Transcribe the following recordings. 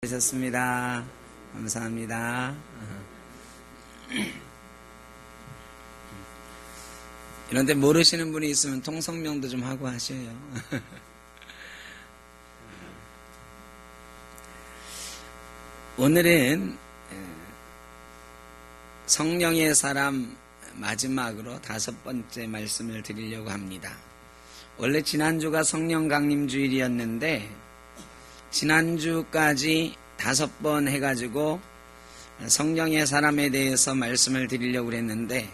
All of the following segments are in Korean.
하셨습니다. 감사합니다. 이런데 모르시는 분이 있으면 통성명도 좀 하고 하셔요. 오늘은 성령의 사람 마지막으로 5번째 말씀을 드리려고 합니다. 원래 지난주가 성령 강림 주일이었는데 지난주까지 5번 해가지고 성령의 사람에 대해서 말씀을 드리려고 했는데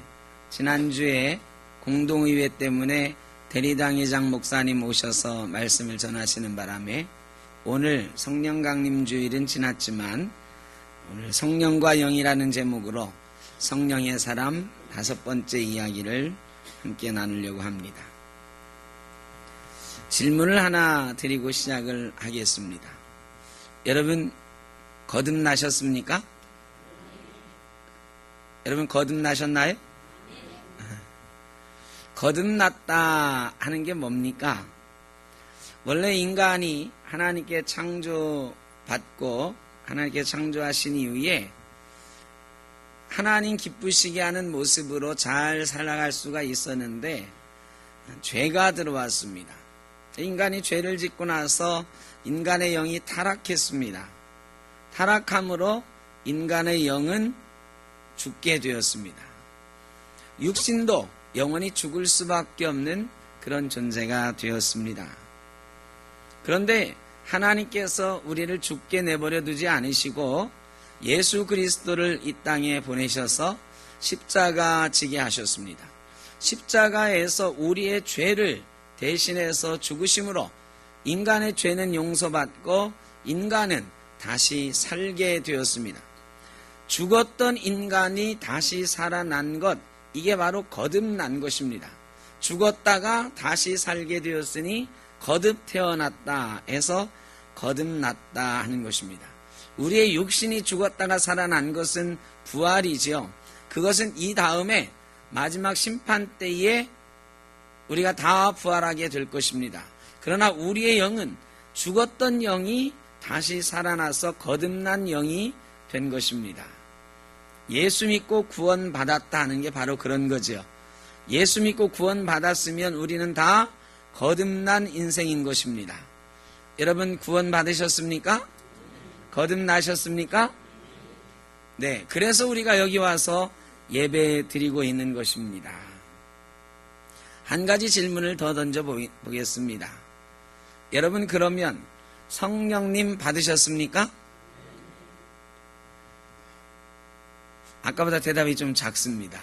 지난주에 공동의회 때문에 대리당 회장 목사님 오셔서 말씀을 전하시는 바람에 오늘 성령 강림 주일은 지났지만 오늘 성령과 영이라는 제목으로 성령의 사람 5번째 이야기를 함께 나누려고 합니다. 질문을 하나 드리고 시작을 하겠습니다. 여러분 거듭나셨습니까? 여러분 거듭나셨나요? 거듭났다 하는 게 뭡니까? 원래 인간이 하나님께 창조받고 하나님께 창조하신 이후에 하나님 기쁘시게 하는 모습으로 잘 살아갈 수가 있었는데 죄가 들어왔습니다. 인간이 죄를 짓고 나서 인간의 영이 타락했습니다. 타락함으로 인간의 영은 죽게 되었습니다. 육신도 영원히 죽을 수밖에 없는 그런 존재가 되었습니다. 그런데 하나님께서 우리를 죽게 내버려 두지 않으시고 예수 그리스도를 이 땅에 보내셔서 십자가 지게 하셨습니다. 십자가에서 우리의 죄를 대신해서 죽으심으로 인간의 죄는 용서받고 인간은 다시 살게 되었습니다. 죽었던 인간이 다시 살아난 것, 이게 바로 거듭난 것입니다. 죽었다가 다시 살게 되었으니 거듭 태어났다 해서 거듭났다 하는 것입니다. 우리의 육신이 죽었다가 살아난 것은 부활이지요. 그것은 이 다음에 마지막 심판 때에 우리가 다 부활하게 될 것입니다. 그러나 우리의 영은 죽었던 영이 다시 살아나서 거듭난 영이 된 것입니다. 예수 믿고 구원받았다 하는 게 바로 그런 거죠. 예수 믿고 구원받았으면 우리는 다 거듭난 인생인 것입니다. 여러분 구원받으셨습니까? 거듭나셨습니까? 네, 그래서 우리가 여기 와서 예배 드리고 있는 것입니다. 한 가지 질문을 더 던져보겠습니다. 여러분 그러면 성령님 받으셨습니까? 아까보다 대답이 좀 작습니다.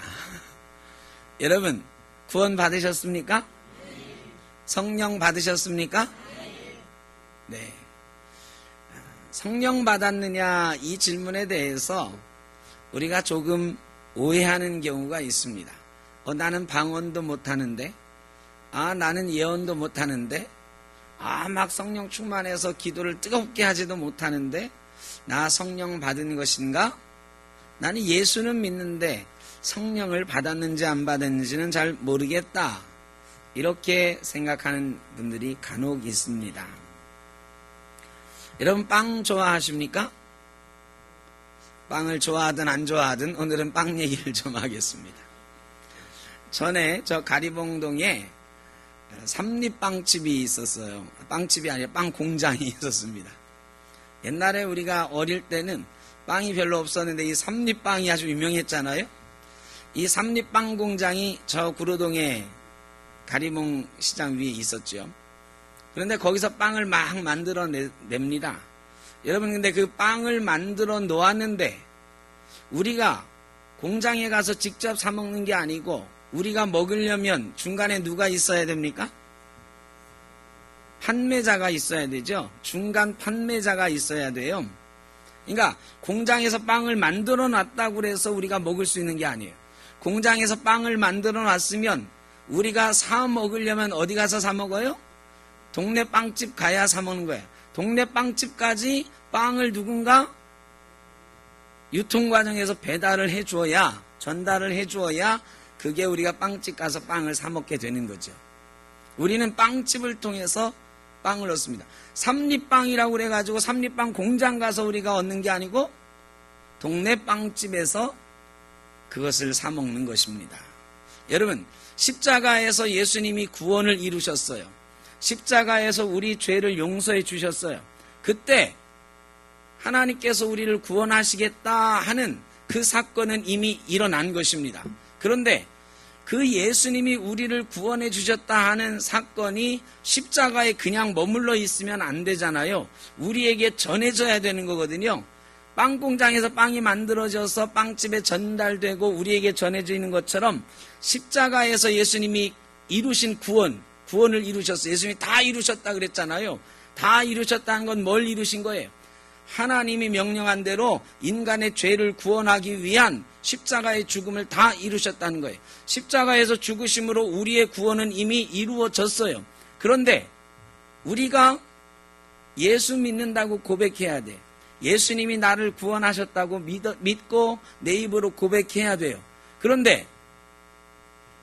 여러분 구원 받으셨습니까? 성령 받으셨습니까? 네. 성령 받았느냐 이 질문에 대해서 우리가 조금 오해하는 경우가 있습니다. 나는 방언도 못하는데, 나는 예언도 못하는데, 막 성령 충만해서 기도를 뜨겁게 하지도 못하는데, 나 성령 받은 것인가? 나는 예수는 믿는데 성령을 받았는지 안 받았는지는 잘 모르겠다. 이렇게 생각하는 분들이 간혹 있습니다. 여러분 빵 좋아하십니까? 빵을 좋아하든 안 좋아하든 오늘은 빵 얘기를 좀 하겠습니다. 전에 저 가리봉동에 삼립빵집이 있었어요. 빵집이 아니라 빵 공장이 있었습니다. 옛날에 우리가 어릴 때는 빵이 별로 없었는데 이 삼립빵이 아주 유명했잖아요. 이 삼립빵 공장이 저 구로동에 가리봉 시장 위에 있었죠. 그런데 거기서 빵을 막 만들어 냅니다. 여러분 근데 그 빵을 만들어 놓았는데 우리가 공장에 가서 직접 사 먹는 게 아니고 우리가 먹으려면 중간에 누가 있어야 됩니까? 판매자가 있어야 되죠. 중간 판매자가 있어야 돼요. 그러니까 공장에서 빵을 만들어 놨다고 해서 우리가 먹을 수 있는 게 아니에요. 공장에서 빵을 만들어 놨으면 우리가 사 먹으려면 어디 가서 사 먹어요? 동네 빵집 가야 사 먹는 거예요. 동네 빵집까지 빵을 누군가 유통 과정에서 배달을 해주어야, 전달을 해주어야 그게 우리가 빵집 가서 빵을 사 먹게 되는 거죠. 우리는 빵집을 통해서 빵을 얻습니다. 삼립빵이라고 그래가지고 삼립빵 공장 가서 우리가 얻는 게 아니고 동네 빵집에서 그것을 사 먹는 것입니다. 여러분, 십자가에서 예수님이 구원을 이루셨어요. 십자가에서 우리 죄를 용서해 주셨어요. 그때 하나님께서 우리를 구원하시겠다 하는 그 사건은 이미 일어난 것입니다. 그런데 그 예수님이 우리를 구원해 주셨다 하는 사건이 십자가에 그냥 머물러 있으면 안 되잖아요. 우리에게 전해져야 되는 거거든요. 빵 공장에서 빵이 만들어져서 빵집에 전달되고 우리에게 전해지는 것처럼 십자가에서 예수님이 이루신 구원을 이루셨어요. 예수님이 다 이루셨다 그랬잖아요. 다 이루셨다는 건 뭘 이루신 거예요? 하나님이 명령한 대로 인간의 죄를 구원하기 위한 십자가의 죽음을 다 이루셨다는 거예요. 십자가에서 죽으심으로 우리의 구원은 이미 이루어졌어요. 그런데 우리가 예수 믿는다고 고백해야 돼. 예수님이 나를 구원하셨다고 믿고 내 입으로 고백해야 돼요. 그런데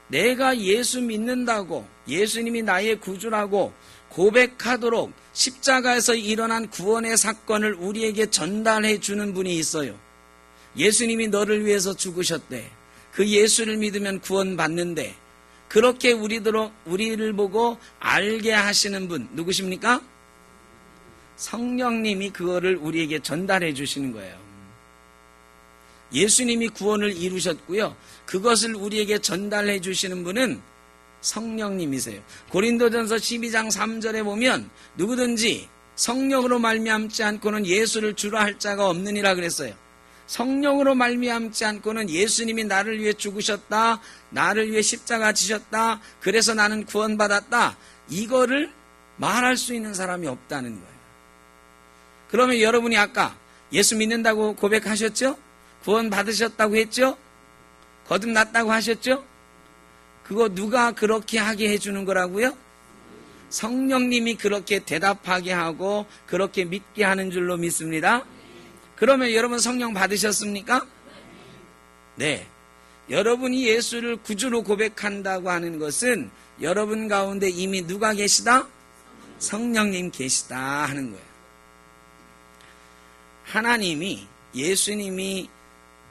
내가 예수 믿는다고 예수님이 나의 구주라고 고백하도록 십자가에서 일어난 구원의 사건을 우리에게 전달해 주는 분이 있어요. 예수님이 너를 위해서 죽으셨대. 그 예수를 믿으면 구원받는데 그렇게 우리를 보고 알게 하시는 분 누구십니까? 성령님이 그거를 우리에게 전달해 주시는 거예요. 예수님이 구원을 이루셨고요. 그것을 우리에게 전달해 주시는 분은 성령님이세요. 고린도전서 12장 3절에 보면 누구든지 성령으로 말미암지 않고는 예수를 주라 할 자가 없느니라 그랬어요. 성령으로 말미암지 않고는 예수님이 나를 위해 죽으셨다, 나를 위해 십자가 지셨다, 그래서 나는 구원받았다, 이거를 말할 수 있는 사람이 없다는 거예요. 그러면 여러분이 아까 예수 믿는다고 고백하셨죠? 구원 받으셨다고 했죠? 거듭났다고 하셨죠? 그거 누가 그렇게 하게 해주는 거라고요? 성령님이 그렇게 대답하게 하고 그렇게 믿게 하는 줄로 믿습니다. 그러면 여러분 성령 받으셨습니까? 네. 여러분이 예수를 구주로 고백한다고 하는 것은 여러분 가운데 이미 누가 계시다? 성령님 계시다 하는 거예요. 하나님이 예수님이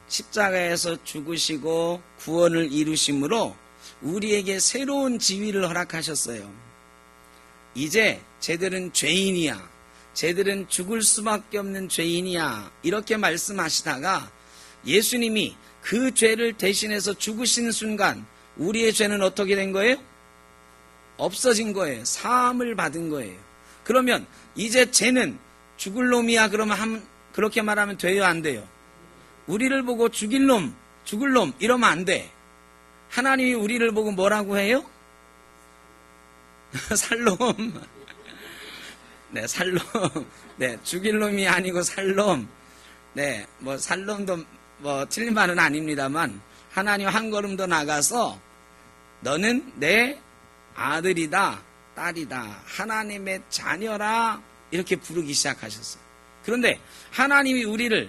십자가에서 죽으시고 구원을 이루심으로 우리에게 새로운 지위를 허락하셨어요. 이제 쟤들은 죄인이야. 쟤들은 죽을 수밖에 없는 죄인이야. 이렇게 말씀하시다가 예수님이 그 죄를 대신해서 죽으신 순간 우리의 죄는 어떻게 된 거예요? 없어진 거예요. 사함을 받은 거예요. 그러면 이제 쟤는 죽을 놈이야. 그러면 그렇게 말하면 돼요? 안 돼요? 우리를 보고 죽을 놈 이러면 안 돼. 하나님이 우리를 보고 뭐라고 해요? 살놈. 네, 살놈. 네, 죽일 놈이 아니고 살놈. 네, 뭐 살놈도 뭐 틀린 말은 아닙니다만 하나님 한 걸음 더 나가서 너는 내 아들이다, 딸이다, 하나님의 자녀라 이렇게 부르기 시작하셨어요. 그런데 하나님이 우리를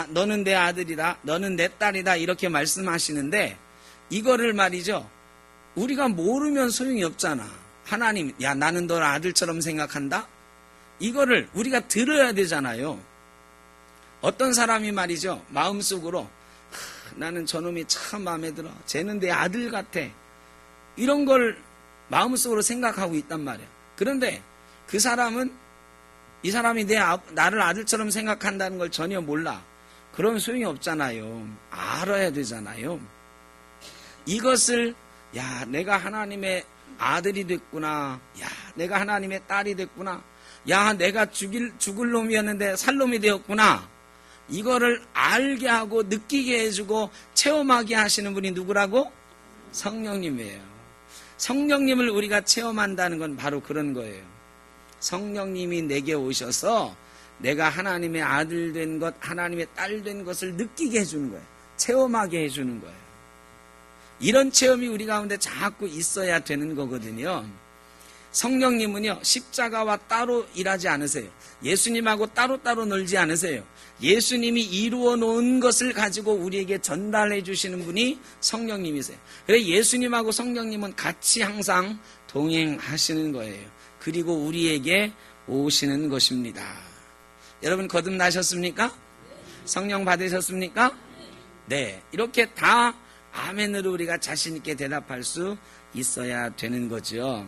너는 내 아들이다, 너는 내 딸이다 이렇게 말씀하시는데 이거를 말이죠. 우리가 모르면 소용이 없잖아. 하나님, 야 나는 널 아들처럼 생각한다? 이거를 우리가 들어야 되잖아요. 어떤 사람이 말이죠. 마음속으로 나는 저놈이 참 마음에 들어. 쟤는 내 아들 같아. 이런 걸 마음속으로 생각하고 있단 말이야. 그런데 그 사람은 이 사람이 나를 아들처럼 생각한다는 걸 전혀 몰라. 그러면 소용이 없잖아요. 알아야 되잖아요. 이것을 야 내가 하나님의 아들이 됐구나. 야 내가 하나님의 딸이 됐구나. 야 내가 죽을 놈이었는데 살 놈이 되었구나. 이거를 알게 하고 느끼게 해주고 체험하게 하시는 분이 누구라고? 성령님이에요. 성령님을 우리가 체험한다는 건 바로 그런 거예요. 성령님이 내게 오셔서 내가 하나님의 아들 된 것, 하나님의 딸 된 것을 느끼게 해주는 거예요. 체험하게 해주는 거예요. 이런 체험이 우리 가운데 자꾸 있어야 되는 거거든요. 성령님은요, 십자가와 따로 일하지 않으세요. 예수님하고 따로따로 놀지 않으세요. 예수님이 이루어 놓은 것을 가지고 우리에게 전달해 주시는 분이 성령님이세요. 그래서 예수님하고 성령님은 같이 항상 동행하시는 거예요. 그리고 우리에게 오시는 것입니다. 여러분 거듭나셨습니까? 성령 받으셨습니까? 네, 이렇게 다 아멘으로 우리가 자신 있게 대답할 수 있어야 되는 거죠.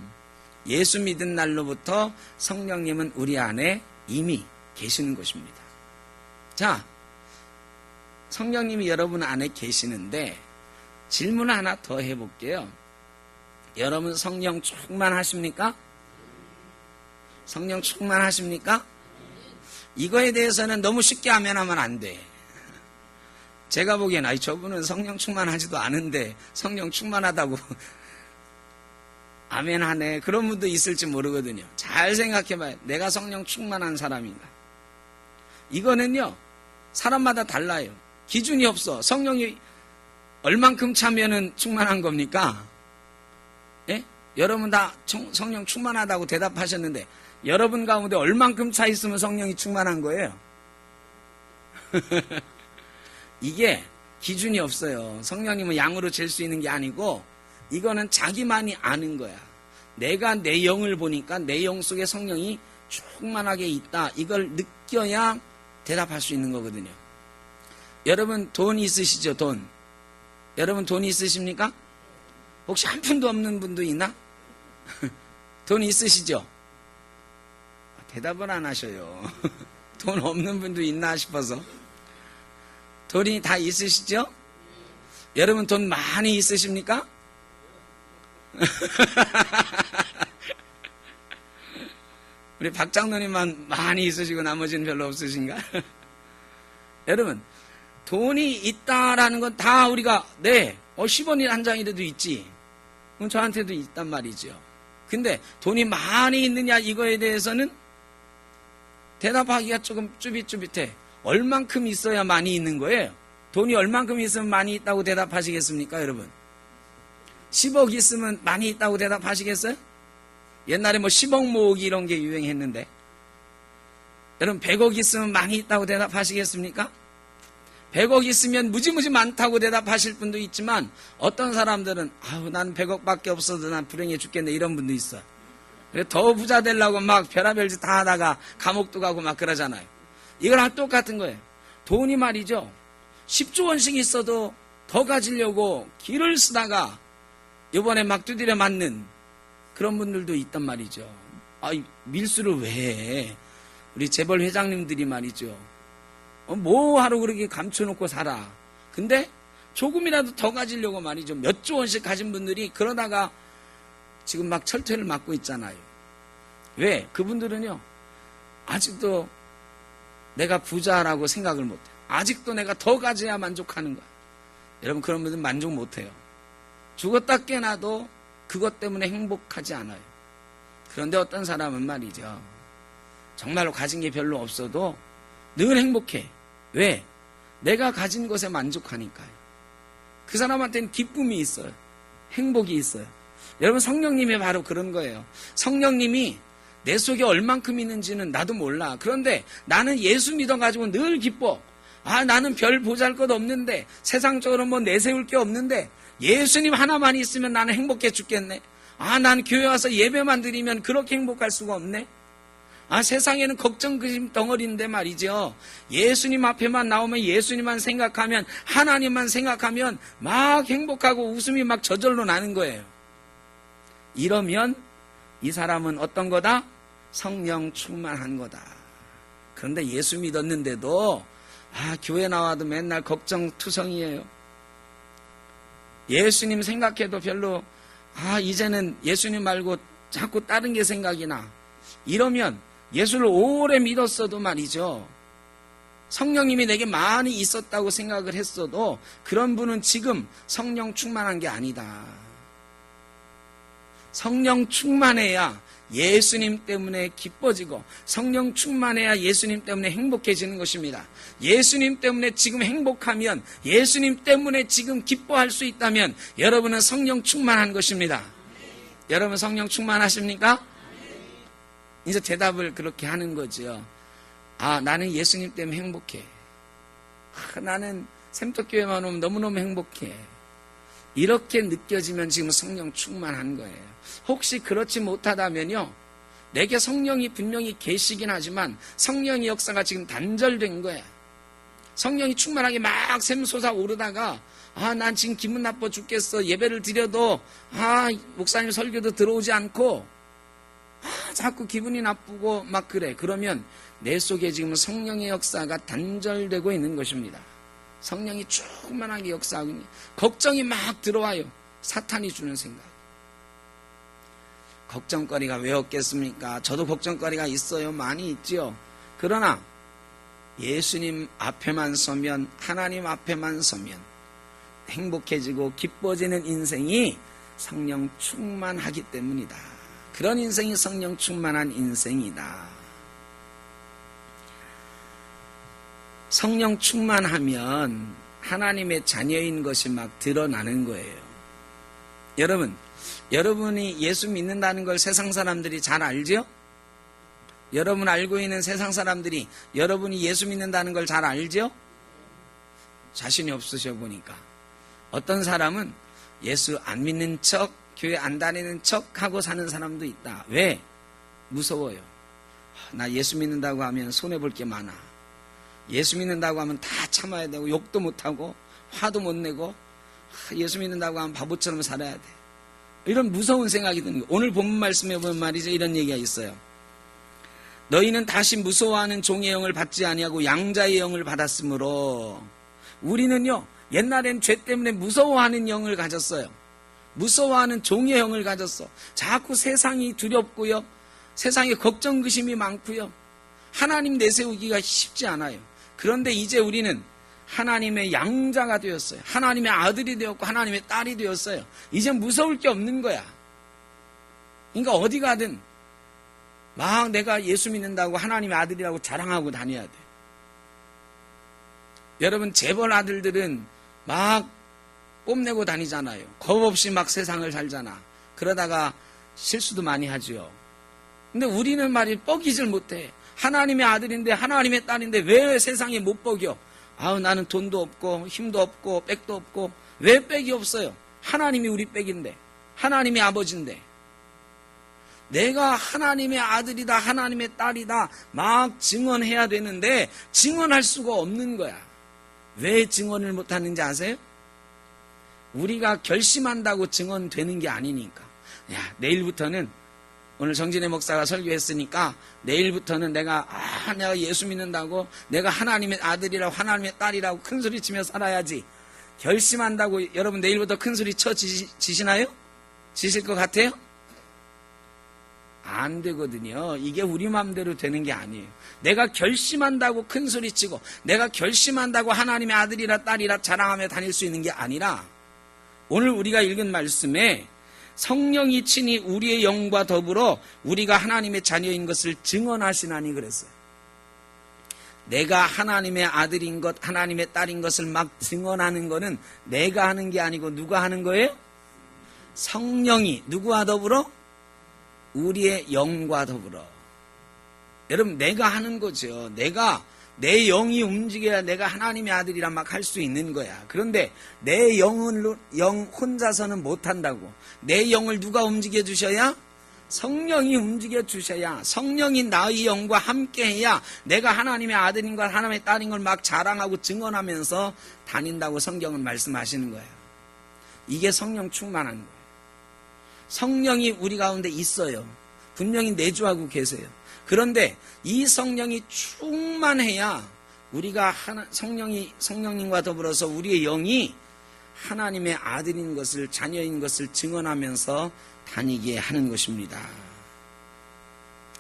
예수 믿은 날로부터 성령님은 우리 안에 이미 계시는 것입니다. 자, 성령님이 여러분 안에 계시는데 질문 하나 더 해볼게요. 여러분 성령 충만하십니까? 성령 충만하십니까? 이거에 대해서는 너무 쉽게 아멘하면 안 돼. 제가 보기엔 저분은 성령 충만하지도 않은데 성령 충만하다고 아멘하네. 그런 분도 있을지 모르거든요. 잘 생각해봐요. 내가 성령 충만한 사람인가? 이거는요, 사람마다 달라요. 기준이 없어. 성령이 얼만큼 차면은 충만한 겁니까? 예? 여러분 다 성령 충만하다고 대답하셨는데 여러분 가운데 얼만큼 차 있으면 성령이 충만한 거예요? 이게 기준이 없어요. 성령님은 양으로 잴 수 있는 게 아니고 이거는 자기만이 아는 거야. 내가 내 영을 보니까 내 영 속에 성령이 충만하게 있다. 이걸 느껴야 대답할 수 있는 거거든요. 여러분 돈 있으시죠? 돈. 여러분 돈 있으십니까? 혹시 한 푼도 없는 분도 있나? 돈 있으시죠? 대답을 안 하셔요. 돈 없는 분도 있나 싶어서. 돈이 다 있으시죠? 여러분 돈 많이 있으십니까? 우리 박 장로님만 많이 있으시고 나머지는 별로 없으신가? 여러분 돈이 있다라는 건 다 우리가 10원이 한 장이라도 있지. 그럼 저한테도 있단 말이죠. 근데 돈이 많이 있느냐 이거에 대해서는 대답하기가 조금 쭈빗쭈빗해. 얼만큼 있어야 많이 있는 거예요? 돈이 얼만큼 있으면 많이 있다고 대답하시겠습니까, 여러분? 10억 있으면 많이 있다고 대답하시겠어요? 옛날에 10억 모으기 이런 게 유행했는데. 여러분 100억 있으면 많이 있다고 대답하시겠습니까? 100억 있으면 무지무지 많다고 대답하실 분도 있지만 어떤 사람들은 난 100억밖에 없어도 난 불행해 죽겠네 이런 분도 있어요. 더 부자 되려고 막 별의별 짓 다 하다가 감옥도 가고 막 그러잖아요. 이거랑 똑같은 거예요. 돈이 말이죠. 10조 원씩 있어도 더 가지려고 길을 쓰다가 이번에 막 두드려 맞는 그런 분들도 있단 말이죠. 밀수를 왜 해? 우리 재벌 회장님들이 말이죠. 뭐 하러 그렇게 감춰놓고 살아. 근데 조금이라도 더 가지려고 말이죠. 몇 조 원씩 가진 분들이 그러다가 지금 막 철퇴를 맞고 있잖아요. 왜? 그분들은요. 아직도 내가 부자라고 생각을 못해요. 아직도 내가 더 가져야 만족하는 거야. 여러분 그런 분들은 만족 못해요. 죽었다 깨나도 그것 때문에 행복하지 않아요. 그런데 어떤 사람은 말이죠. 정말로 가진 게 별로 없어도 늘 행복해. 왜? 내가 가진 것에 만족하니까요. 그 사람한테는 기쁨이 있어요. 행복이 있어요. 여러분 성령님이 바로 그런 거예요. 성령님이 내 속에 얼만큼 있는지는 나도 몰라. 그런데 나는 예수 믿어가지고 늘 기뻐. 나는 별 보잘것 없는데 세상적으로 뭐 내세울 게 없는데 예수님 하나만 있으면 나는 행복해 죽겠네. 난 교회 와서 예배만 드리면 그렇게 행복할 수가 없네. 세상에는 걱정 그심 덩어리인데 말이죠. 예수님 앞에만 나오면 예수님만 생각하면 하나님만 생각하면 막 행복하고 웃음이 막 저절로 나는 거예요. 이러면 이 사람은 어떤 거다? 성령 충만한 거다. 그런데 예수 믿었는데도 교회 나와도 맨날 걱정투성이에요. 예수님 생각해도 별로 이제는 예수님 말고 자꾸 다른 게 생각이 나. 이러면 예수를 오래 믿었어도 말이죠. 성령님이 내게 많이 있었다고 생각을 했어도 그런 분은 지금 성령 충만한 게 아니다. 성령 충만해야 예수님 때문에 기뻐지고 성령 충만해야 예수님 때문에 행복해지는 것입니다. 예수님 때문에 지금 행복하면 예수님 때문에 지금 기뻐할 수 있다면 여러분은 성령 충만한 것입니다. 여러분 성령 충만하십니까? 이제 대답을 그렇게 하는 거죠. 나는 예수님 때문에 행복해. 나는 샘터교회만 오면 너무너무 행복해. 이렇게 느껴지면 지금 성령 충만한 거예요. 혹시 그렇지 못하다면요. 내게 성령이 분명히 계시긴 하지만 성령의 역사가 지금 단절된 거야. 성령이 충만하게 막 샘솟아 오르다가 난 지금 기분 나빠 죽겠어. 예배를 드려도 목사님 설교도 들어오지 않고 자꾸 기분이 나쁘고 막 그래. 그러면 내 속에 지금 성령의 역사가 단절되고 있는 것입니다. 성령이 충만하게 역사하고 있는 걱정이 막 들어와요. 사탄이 주는 생각. 걱정거리가 왜 없겠습니까? 저도 걱정거리가 있어요. 많이 있지요. 그러나 예수님 앞에만 서면, 하나님 앞에만 서면 행복해지고 기뻐지는 인생이 성령 충만하기 때문이다. 그런 인생이 성령 충만한 인생이다. 성령 충만하면 하나님의 자녀인 것이 막 드러나는 거예요. 여러분이 예수 믿는다는 걸 세상 사람들이 잘 알죠? 여러분 알고 있는 세상 사람들이 여러분이 예수 믿는다는 걸 잘 알죠? 자신이 없으셔 보니까. 어떤 사람은 예수 안 믿는 척, 교회 안 다니는 척 하고 사는 사람도 있다. 왜? 무서워요. 나 예수 믿는다고 하면 손해볼 게 많아. 예수 믿는다고 하면 다 참아야 되고 욕도 못하고 화도 못 내고 예수 믿는다고 하면 바보처럼 살아야 돼. 이런 무서운 생각이 드는 거예요. 오늘 본문 말씀에 보면 말이죠. 이런 얘기가 있어요. 너희는 다시 무서워하는 종의 영을 받지 아니하고 양자의 영을 받았으므로. 우리는요, 옛날엔 죄 때문에 무서워하는 영을 가졌어요. 무서워하는 종의 영을 가졌어. 자꾸 세상이 두렵고요, 세상에 걱정 근심이 많고요, 하나님 내세우기가 쉽지 않아요. 그런데 이제 우리는 하나님의 양자가 되었어요. 하나님의 아들이 되었고 하나님의 딸이 되었어요. 이제 무서울 게 없는 거야. 그러니까 어디 가든 막 내가 예수 믿는다고 하나님의 아들이라고 자랑하고 다녀야 돼. 여러분, 재벌 아들들은 막 뽐내고 다니잖아요. 겁 없이 막 세상을 살잖아. 그러다가 실수도 많이 하죠. 근데 우리는 말이 뻐기질 못해. 하나님의 아들인데 하나님의 딸인데 왜 세상에 못 뻐겨? 나는 돈도 없고 힘도 없고 백도 없고. 왜 백이 없어요? 하나님이 우리 백인데, 하나님의 아버지인데. 내가 하나님의 아들이다, 하나님의 딸이다 막 증언해야 되는데 증언할 수가 없는 거야. 왜 증언을 못하는지 아세요? 우리가 결심한다고 증언되는 게 아니니까. 내일부터는, 오늘 정진의 목사가 설교했으니까 내일부터는 내가 예수 믿는다고, 내가 하나님의 아들이라고 하나님의 딸이라고 큰소리치며 살아야지. 결심한다고 여러분 내일부터 큰소리 지시나요? 지실 것 같아요? 안 되거든요. 이게 우리 마음대로 되는 게 아니에요. 내가 결심한다고 큰소리치고 내가 결심한다고 하나님의 아들이라 딸이라 자랑하며 다닐 수 있는 게 아니라, 오늘 우리가 읽은 말씀에 성령이 친히 우리의 영과 더불어 우리가 하나님의 자녀인 것을 증언하시나니 그랬어요. 내가 하나님의 아들인 것, 하나님의 딸인 것을 막 증언하는 거는 내가 하는 게 아니고 누가 하는 거예요? 성령이 누구와 더불어? 우리의 영과 더불어. 여러분, 내가 하는 거죠. 내 영이 움직여야 내가 하나님의 아들이라 막 할 수 있는 거야. 그런데 내 영 혼자서는 못한다고. 내 영을 누가 움직여 주셔야? 성령이 움직여 주셔야, 성령이 나의 영과 함께 해야 내가 하나님의 아들인 걸, 하나님의 딸인 걸 막 자랑하고 증언하면서 다닌다고 성경은 말씀하시는 거예요. 이게 성령 충만한 거예요. 성령이 우리 가운데 있어요. 분명히 내주하고 계세요. 그런데 이 성령이 충만해야 우리가 성령님과 더불어서 우리의 영이 하나님의 아들인 것을, 자녀인 것을 증언하면서 다니게 하는 것입니다.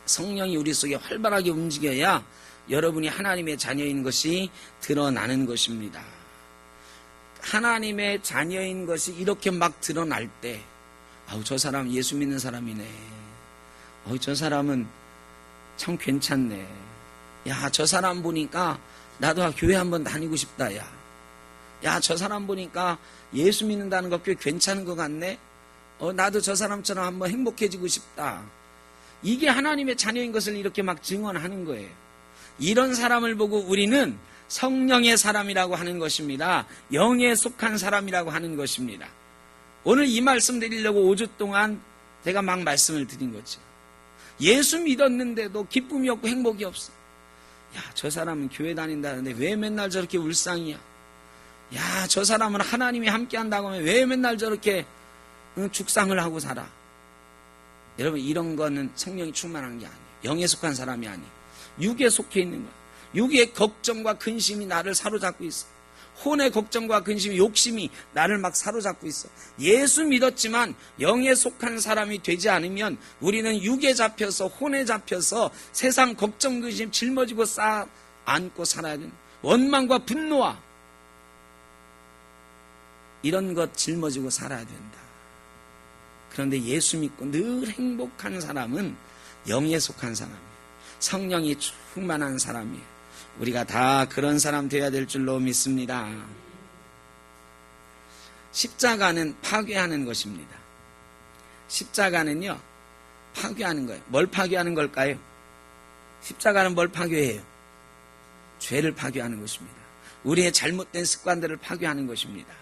성령이 우리 속에 활발하게 움직여야 여러분이 하나님의 자녀인 것이 드러나는 것입니다. 하나님의 자녀인 것이 이렇게 막 드러날 때, 저 사람 예수 믿는 사람이네. 저 사람은 참 괜찮네. 저 사람 보니까 나도 교회 한번 다니고 싶다. 저 사람 보니까 예수 믿는다는 거 꽤 괜찮은 것 같네. 나도 저 사람처럼 한번 행복해지고 싶다. 이게 하나님의 자녀인 것을 이렇게 막 증언하는 거예요. 이런 사람을 보고 우리는 성령의 사람이라고 하는 것입니다. 영에 속한 사람이라고 하는 것입니다. 오늘 이 말씀 드리려고 5주 동안 제가 막 말씀을 드린 거죠. 예수 믿었는데도 기쁨이 없고 행복이 없어. 야, 저 사람은 교회 다닌다는데 왜 맨날 저렇게 울상이야? 야, 저 사람은 하나님이 함께 한다고 하면 왜 맨날 저렇게 죽상을 하고 살아? 여러분, 이런 거는 성령이 충만한 게 아니에요. 영에 속한 사람이 아니에요. 육에 속해 있는 거예요. 육의 걱정과 근심이 나를 사로잡고 있어. 혼의 걱정과 근심이, 욕심이 나를 막 사로잡고 있어. 예수 믿었지만 영에 속한 사람이 되지 않으면 우리는 육에 잡혀서, 혼에 잡혀서 세상 걱정, 근심 짊어지고 쌓아 안고 살아야 된다. 원망과 분노와 이런 것 짊어지고 살아야 된다. 그런데 예수 믿고 늘 행복한 사람은 영에 속한 사람이에요. 성령이 충만한 사람이에요. 우리가 다 그런 사람 되어야 될 줄로 믿습니다. 십자가는 파괴하는 것입니다. 십자가는요, 파괴하는 거예요. 뭘 파괴하는 걸까요? 십자가는 뭘 파괴해요? 죄를 파괴하는 것입니다. 우리의 잘못된 습관들을 파괴하는 것입니다.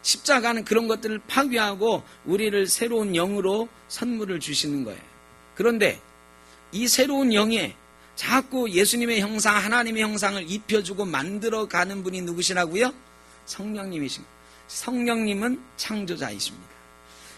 십자가는 그런 것들을 파괴하고 우리를 새로운 영으로 선물을 주시는 거예요. 그런데 이 새로운 영에 자꾸 예수님의 형상, 하나님의 형상을 입혀주고 만들어가는 분이 누구시라고요? 성령님이십니다. 성령님은 창조자이십니다.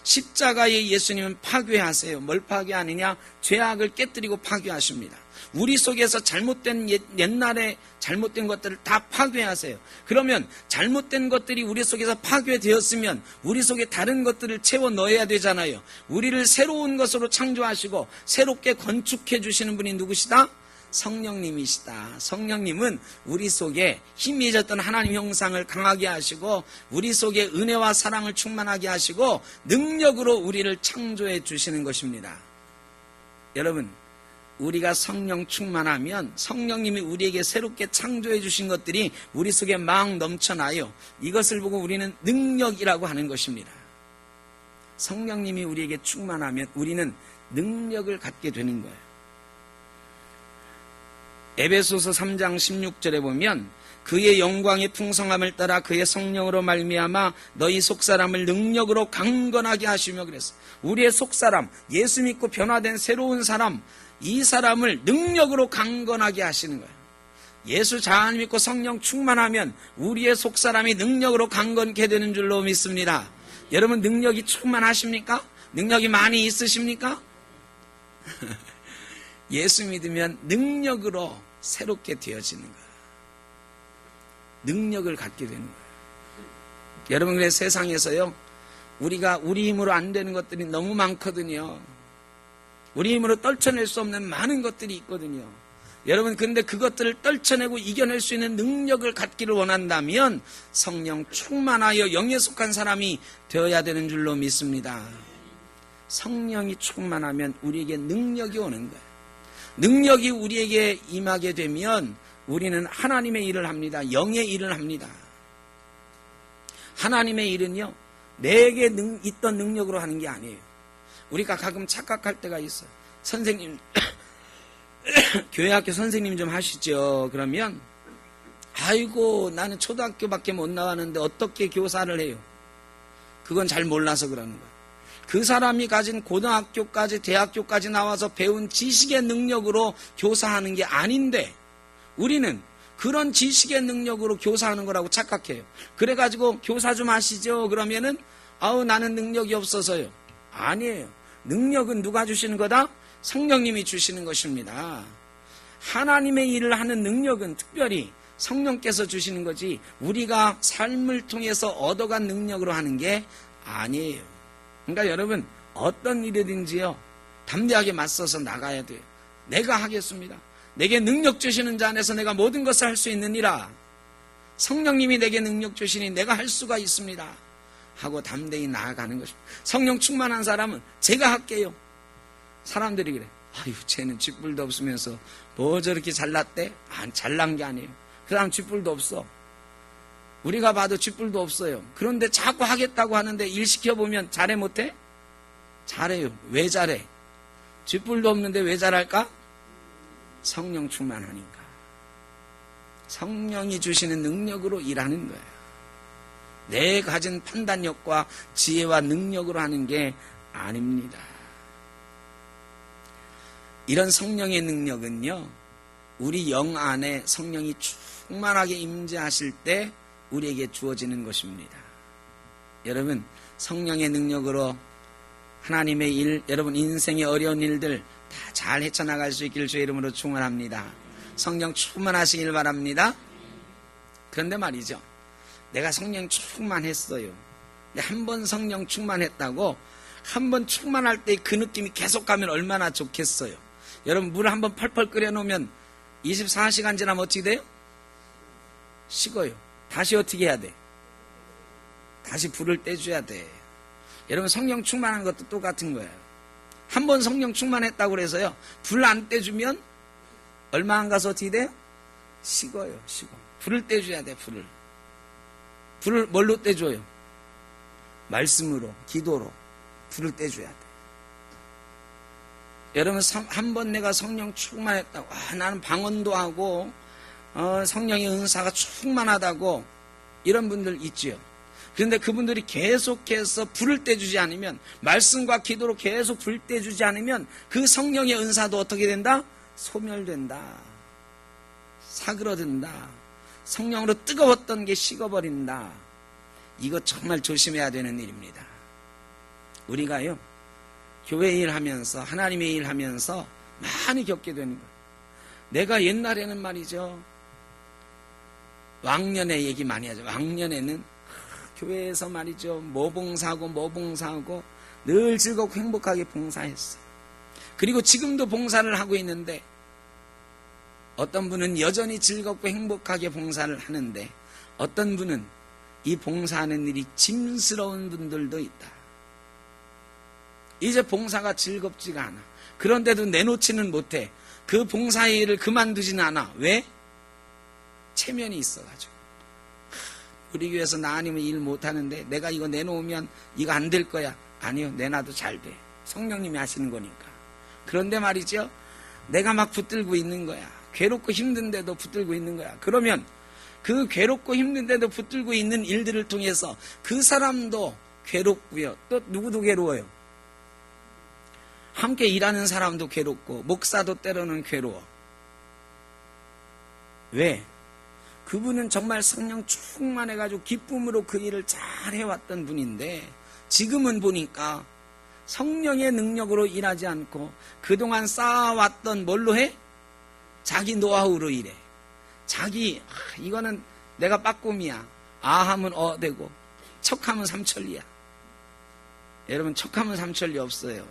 십자가의 예수님은 파괴하세요. 뭘 파괴하느냐? 죄악을 깨뜨리고 파괴하십니다. 우리 속에서 잘못된 옛날에 잘못된 것들을 다 파괴하세요. 그러면 잘못된 것들이 우리 속에서 파괴되었으면 우리 속에 다른 것들을 채워 넣어야 되잖아요. 우리를 새로운 것으로 창조하시고 새롭게 건축해 주시는 분이 누구시다? 성령님이시다. 성령님은 우리 속에 희미해졌던 하나님 형상을 강하게 하시고 우리 속에 은혜와 사랑을 충만하게 하시고 능력으로 우리를 창조해 주시는 것입니다. 여러분, 우리가 성령 충만하면 성령님이 우리에게 새롭게 창조해 주신 것들이 우리 속에 막 넘쳐나요. 이것을 보고 우리는 능력이라고 하는 것입니다. 성령님이 우리에게 충만하면 우리는 능력을 갖게 되는 거예요. 에베소서 3장 16절에 보면 그의 영광의 풍성함을 따라 그의 성령으로 말미암아 너희 속사람을 능력으로 강건하게 하시며 그랬어요. 우리의 속사람, 예수 믿고 변화된 새로운 사람, 이 사람을 능력으로 강건하게 하시는 거예요. 예수 잘 믿고 성령 충만하면 우리의 속사람이 능력으로 강건케 되는 줄로 믿습니다. 여러분, 능력이 충만하십니까? 능력이 많이 있으십니까? 예수 믿으면 능력으로 새롭게 되어지는 거예요. 능력을 갖게 되는 거예요. 여러분, 그래서 세상에서요, 우리가 우리 힘으로 안 되는 것들이 너무 많거든요. 우리 힘으로 떨쳐낼 수 없는 많은 것들이 있거든요. 여러분, 근데 그것들을 떨쳐내고 이겨낼 수 있는 능력을 갖기를 원한다면 성령 충만하여 영에 속한 사람이 되어야 되는 줄로 믿습니다. 성령이 충만하면 우리에게 능력이 오는 거예요. 능력이 우리에게 임하게 되면 우리는 하나님의 일을 합니다. 영의 일을 합니다. 하나님의 일은요, 내게 있던 능력으로 하는 게 아니에요. 우리가 가끔 착각할 때가 있어요. 선생님, 교회학교 선생님 좀 하시죠. 그러면 아이고, 나는 초등학교밖에 못 나왔는데 어떻게 교사를 해요? 그건 잘 몰라서 그러는 거예요. 그 사람이 가진 고등학교까지 대학교까지 나와서 배운 지식의 능력으로 교사하는 게 아닌데 우리는 그런 지식의 능력으로 교사하는 거라고 착각해요. 그래가지고 교사 좀 하시죠. 그러면은 아우, 나는 능력이 없어서요. 아니에요. 능력은 누가 주시는 거다? 성령님이 주시는 것입니다. 하나님의 일을 하는 능력은 특별히 성령께서 주시는 거지 우리가 삶을 통해서 얻어간 능력으로 하는 게 아니에요. 그러니까 여러분, 어떤 일이든지요, 담대하게 맞서서 나가야 돼요. 내가 하겠습니다. 내게 능력 주시는 자 안에서 내가 모든 것을 할 수 있느니라. 성령님이 내게 능력 주시니 내가 할 수가 있습니다. 하고 담대히 나아가는 것입니다. 성령 충만한 사람은 제가 할게요. 사람들이 그래. 아유, 쟤는 쥐뿔도 없으면서 뭐 저렇게 잘났대? 잘난 게 아니에요. 그 사람 쥐뿔도 없어. 우리가 봐도 쥐뿔도 없어요. 그런데 자꾸 하겠다고 하는데 일 시켜보면 잘해 못해? 잘해요. 왜 잘해? 쥐뿔도 없는데 왜 잘할까? 성령 충만하니까. 성령이 주시는 능력으로 일하는 거예요. 내 가진 판단력과 지혜와 능력으로 하는 게 아닙니다. 이런 성령의 능력은요, 우리 영 안에 성령이 충만하게 임재하실 때 우리에게 주어지는 것입니다. 여러분, 성령의 능력으로 하나님의 일, 여러분 인생의 어려운 일들 다 잘 헤쳐나갈 수 있기를 주의 이름으로 축원합니다. 성령 충만하시길 바랍니다. 그런데 말이죠, 내가 성령 충만했어요. 한 번 성령 충만했다고 한 번 충만할 때 그 느낌이 계속 가면 얼마나 좋겠어요. 여러분, 물 한 번 펄펄 끓여 놓으면 24시간 지나면 어떻게 돼요? 식어요. 다시 어떻게 해야 돼? 다시 불을 떼줘야 돼. 여러분, 성령 충만한 것도 똑같은 거예요. 한 번 성령 충만했다고 그래서요, 불 안 떼주면 얼마 안 가서 어떻게 돼요? 식어요. 식어. 불을 떼줘야 돼. 불을 뭘로 떼줘요? 말씀으로, 기도로 불을 떼줘야 돼. 여러분, 한 번 내가 성령 충만했다고, 나는 방언도 하고 성령의 은사가 충만하다고, 이런 분들 있지요. 그런데 그분들이 계속해서 불을 떼주지 않으면, 말씀과 기도로 계속 불 떼주지 않으면 그 성령의 은사도 어떻게 된다? 소멸된다. 사그러든다. 성령으로 뜨거웠던 게 식어버린다. 이거 정말 조심해야 되는 일입니다. 우리가요, 교회 일하면서, 하나님의 일하면서 많이 겪게 되는 거예요. 내가 옛날에는 말이죠, 왕년에 얘기 많이 하죠. 왕년에는 교회에서 말이죠, 뭐 봉사하고 늘 즐겁고 행복하게 봉사했어요. 그리고 지금도 봉사를 하고 있는데, 어떤 분은 여전히 즐겁고 행복하게 봉사를 하는데, 어떤 분은 이 봉사하는 일이 짐스러운 분들도 있다. 이제 봉사가 즐겁지가 않아. 그런데도 내놓지는 못해. 그 봉사의 일을 그만두지는 않아. 왜? 체면이 있어가지고. 우리 교회에서 나 아니면 일 못하는데 내가 이거 내놓으면 이거 안 될 거야. 아니요, 내놔도 잘 돼. 성령님이 하시는 거니까. 그런데 말이죠, 내가 막 붙들고 있는 거야. 괴롭고 힘든데도 붙들고 있는 거야. 그러면 그 괴롭고 힘든데도 붙들고 있는 일들을 통해서 그 사람도 괴롭고요, 또 누구도 괴로워요. 함께 일하는 사람도 괴롭고, 목사도 때로는 괴로워. 왜? 그분은 정말 성령 충만해가지고 기쁨으로 그 일을 잘 해왔던 분인데, 지금은 보니까 성령의 능력으로 일하지 않고 그동안 쌓아왔던 뭘로 해? 자기 노하우로 일해. 이거는 내가 빠꿈이야. 아하면 어되고 척하면 삼천리야. 여러분, 척하면 삼천리 없어요.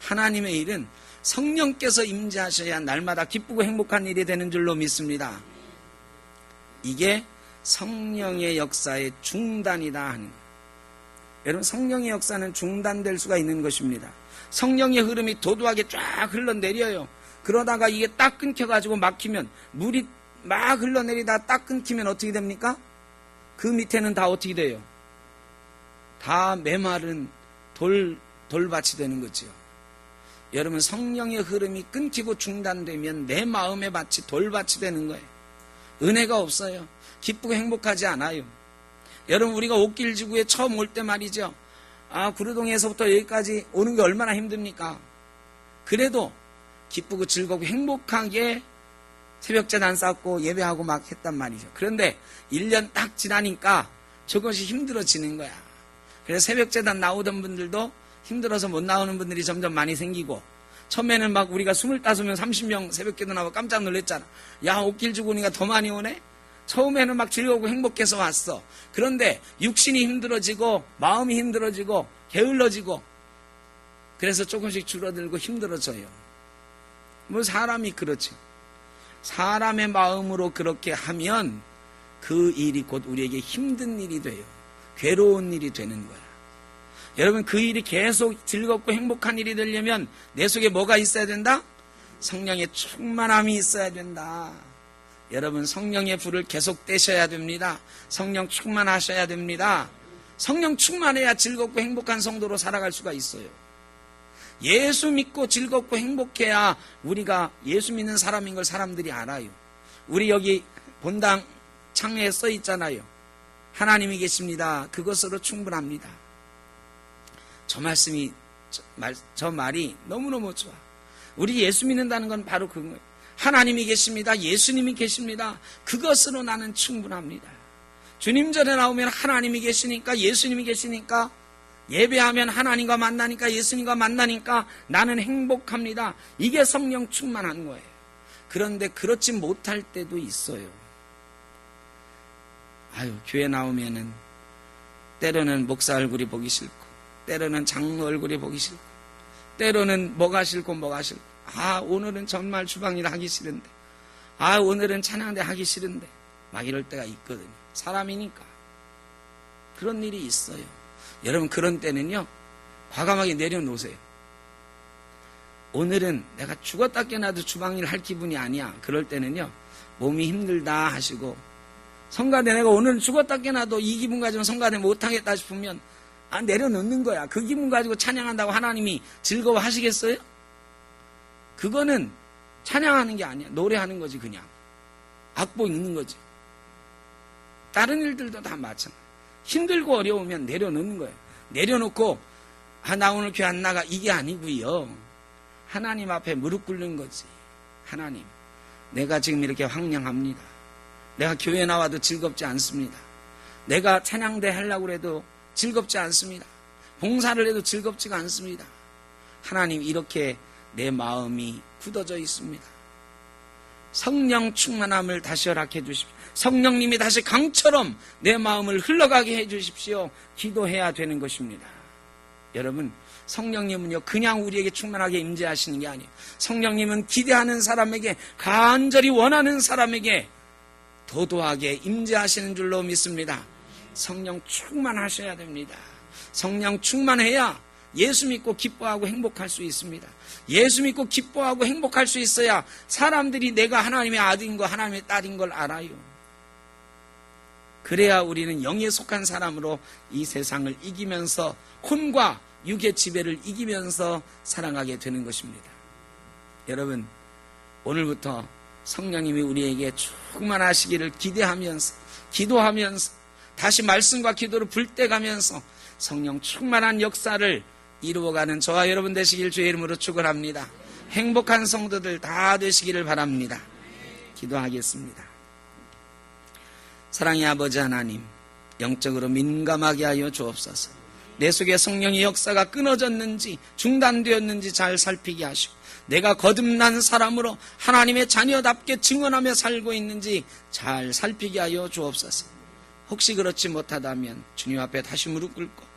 하나님의 일은 성령께서 임재하셔야 날마다 기쁘고 행복한 일이 되는 줄로 믿습니다. 이게 성령의 역사의 중단이다 하는 거예요. 여러분, 성령의 역사는 중단될 수가 있는 것입니다. 성령의 흐름이 도도하게 쫙 흘러내려요. 그러다가 이게 딱 끊겨가지고 막히면, 물이 막 흘러내리다 딱 끊기면 어떻게 됩니까? 그 밑에는 다 어떻게 돼요? 다 메마른 돌밭이 되는 거죠. 여러분, 성령의 흐름이 끊기고 중단되면 내 마음의 밭이 돌밭이 되는 거예요. 은혜가 없어요. 기쁘고 행복하지 않아요. 여러분, 우리가 옥길지구에 처음 올 때 말이죠, 구르동에서부터 여기까지 오는 게 얼마나 힘듭니까? 그래도 기쁘고 즐겁고 행복하게 새벽제단 쌓고 예배하고 막 했단 말이죠. 그런데 1년 딱 지나니까 조금씩 힘들어지는 거야. 그래서 새벽제단 나오던 분들도 힘들어서 못 나오는 분들이 점점 많이 생기고, 처음에는 막 우리가 25명, 30명 새벽기도 나오고 깜짝 놀랐잖아. 야, 옥길지구 오니까 더 많이 오네? 처음에는 막 즐거우고 행복해서 왔어. 그런데 육신이 힘들어지고 마음이 힘들어지고 게을러지고, 그래서 조금씩 줄어들고 힘들어져요. 뭐 사람이 그렇죠. 사람의 마음으로 그렇게 하면 그 일이 곧 우리에게 힘든 일이 돼요. 괴로운 일이 되는 거야. 여러분, 그 일이 계속 즐겁고 행복한 일이 되려면 내 속에 뭐가 있어야 된다? 성령의 충만함이 있어야 된다. 여러분, 성령의 불을 계속 떼셔야 됩니다. 성령 충만하셔야 됩니다. 성령 충만해야 즐겁고 행복한 성도로 살아갈 수가 있어요. 예수 믿고 즐겁고 행복해야 우리가 예수 믿는 사람인 걸 사람들이 알아요. 우리 여기 본당 창에 써 있잖아요. 하나님이 계십니다. 그것으로 충분합니다. 저 말씀이, 저 말이 너무너무 좋아. 우리 예수 믿는다는 건 바로 그거예요. 하나님이 계십니다. 예수님이 계십니다. 그것으로 나는 충분합니다. 주님 전에 나오면 하나님이 계시니까, 예수님이 계시니까, 예배하면 하나님과 만나니까, 예수님과 만나니까 나는 행복합니다. 이게 성령 충만한 거예요. 그런데 그렇지 못할 때도 있어요. 교회 나오면은 때로는 목사 얼굴이 보기 싫고, 때로는 장로 얼굴이 보기 싫고, 때로는 뭐가 싫고 오늘은 정말 주방일 하기 싫은데, 오늘은 찬양대 하기 싫은데, 막 이럴 때가 있거든요. 사람이니까. 그런 일이 있어요. 여러분, 그런 때는요, 과감하게 내려놓으세요. 오늘은 내가 죽었다 깨나도 주방일 할 기분이 아니야. 그럴 때는요, 몸이 힘들다 하시고, 성가대 내가 오늘은 죽었다 깨나도 이 기분 가지고 성가대 못하겠다 싶으면, 내려놓는 거야. 그 기분 가지고 찬양한다고 하나님이 즐거워하시겠어요? 그거는 찬양하는 게 아니야. 노래하는 거지, 그냥. 악보 읽는 거지. 다른 일들도 다 마찬가지. 힘들고 어려우면 내려놓는 거예요. 내려놓고, 나 오늘 교회 안 나가. 이게 아니고요. 하나님 앞에 무릎 꿇는 거지. 하나님, 내가 지금 이렇게 황량합니다. 내가 교회 나와도 즐겁지 않습니다. 내가 찬양대 하려고 해도 즐겁지 않습니다. 봉사를 해도 즐겁지가 않습니다. 하나님, 이렇게 내 마음이 굳어져 있습니다. 성령 충만함을 다시 허락해 주십시오. 성령님이 다시 강처럼 내 마음을 흘러가게 해 주십시오. 기도해야 되는 것입니다. 여러분, 성령님은요, 그냥 우리에게 충만하게 임재하시는 게 아니에요. 성령님은 기대하는 사람에게, 간절히 원하는 사람에게 도도하게 임재하시는 줄로 믿습니다. 성령 충만하셔야 됩니다. 성령 충만해야 예수 믿고 기뻐하고 행복할 수 있습니다. 예수 믿고 기뻐하고 행복할 수 있어야 사람들이 내가 하나님의 아들인 거, 하나님의 딸인 걸 알아요. 그래야 우리는 영에 속한 사람으로 이 세상을 이기면서 혼과 육의 지배를 이기면서 살아가게 되는 것입니다. 여러분, 오늘부터 성령님이 우리에게 충만하시기를 기대하면서, 기도하면서, 다시 말씀과 기도로 불때가면서 성령 충만한 역사를 이루어가는 저와 여러분 되시길 주의 이름으로 축원합니다. 행복한 성도들 다 되시기를 바랍니다. 기도하겠습니다. 사랑의 아버지 하나님, 영적으로 민감하게 하여 주옵소서. 내 속에 성령의 역사가 끊어졌는지 중단되었는지 잘 살피게 하시고, 내가 거듭난 사람으로 하나님의 자녀답게 증언하며 살고 있는지 잘 살피게 하여 주옵소서. 혹시 그렇지 못하다면 주님 앞에 다시 무릎 꿇고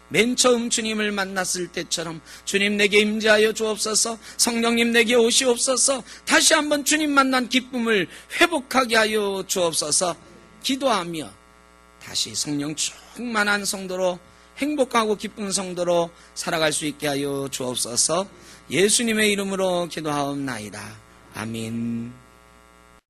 맨 처음 주님을 만났을 때처럼 주님 내게 임재하여 주옵소서, 성령님 내게 오시옵소서, 다시 한번 주님 만난 기쁨을 회복하게 하여 주옵소서. 기도하며 다시 성령 충만한 성도로, 행복하고 기쁜 성도로 살아갈 수 있게 하여 주옵소서. 예수님의 이름으로 기도하옵나이다. 아멘.